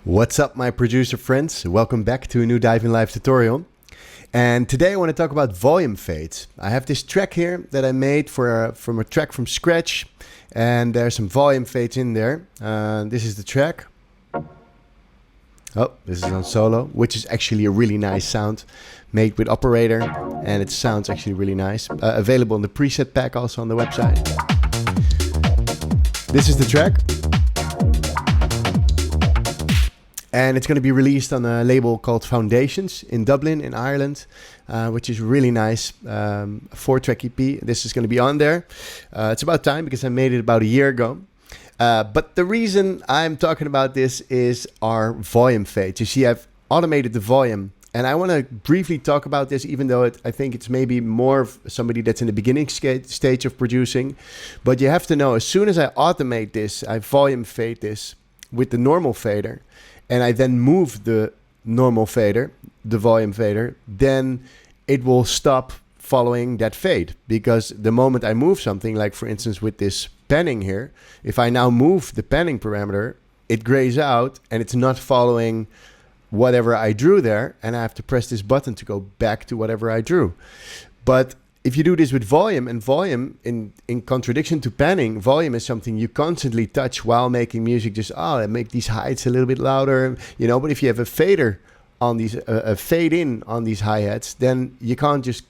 What's up, my producer friends? Welcome back to a new Diving Live tutorial. And today I want to talk about volume fades. I have this track here that I made from a track from scratch, and there's some volume fades in there. This is the track. Oh, this is on solo, which is actually a really nice sound made with operator, and it sounds actually really nice. Available in the preset pack also on the website. This is the track. And it's going to be released on a label called Foundations in Dublin, in Ireland, which is really nice. 4-track EP. This is going to be on there. It's about time because I made it about a year ago. But the reason I'm talking about this is our volume fade. You see, I've automated the volume. And I want to briefly talk about this, even though I think it's maybe more of somebody that's in the beginning stage of producing. But you have to know, as soon as I automate this, I volume fade this with the normal fader, and I then move the normal fader, the volume fader, then it will stop following that fade. Because the moment I move something, like for instance with this panning here, if I now move the panning parameter, it grays out and it's not following whatever I drew there, and I have to press this button to go back to whatever I drew. But if you do this with volume, and volume, in contradiction to panning, volume is something you constantly touch while making music. Just, I make these hi-hats a little bit louder, you know. But if you have a fader on these, a fade in on these hi-hats, then you can't just,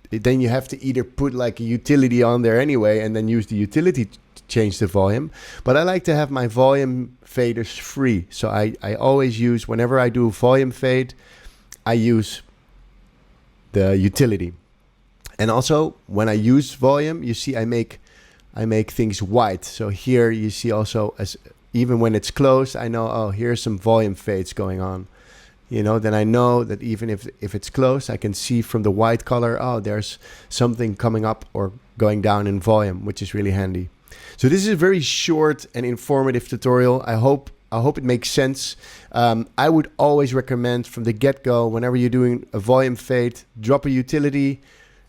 then you have to either put like a utility on there anyway, and then use the utility to change the volume. But I like to have my volume faders free. So I always use, whenever I do a volume fade, I use the utility. And also, when I use volume, you see I make things white. So here you see also, as even when it's close, I know, oh, here's some volume fades going on. You know, then I know that even if it's close, I can see from the white color, oh, there's something coming up or going down in volume, which is really handy. So this is a very short and informative tutorial. I hope it makes sense. I would always recommend from the get-go, whenever you're doing a volume fade, drop a utility.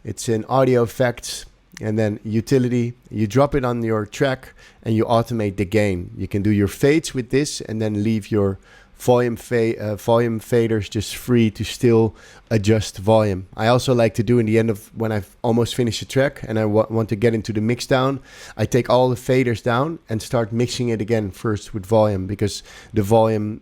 It's in audio effects, and then utility. You drop it on your track and you automate the gain. You can do your fades with this and then leave your volume faders just free to still adjust volume. I also like to do in the end of when I've almost finished a track and I want to get into the mix down, I take all the faders down and start mixing it again first with volume, because the volume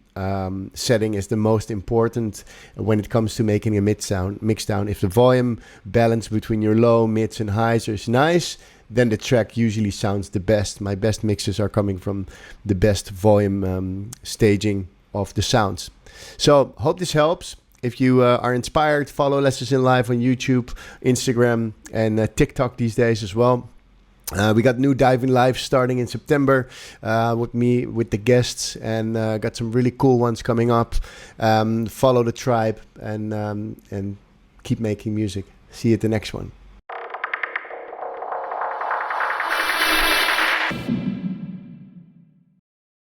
setting is the most important when it comes to making a mix down. If the volume balance between your low, mids and highs is nice, then the track usually sounds the best. My best mixes are coming from the best volume staging of the sounds. So hope this helps. If you are inspired, follow Lessons in Live on YouTube, Instagram, and TikTok these days as well. We got new Diving Live starting in September with me, with the guests, and got some really cool ones coming up. Follow the tribe and keep making music. See you at the next one.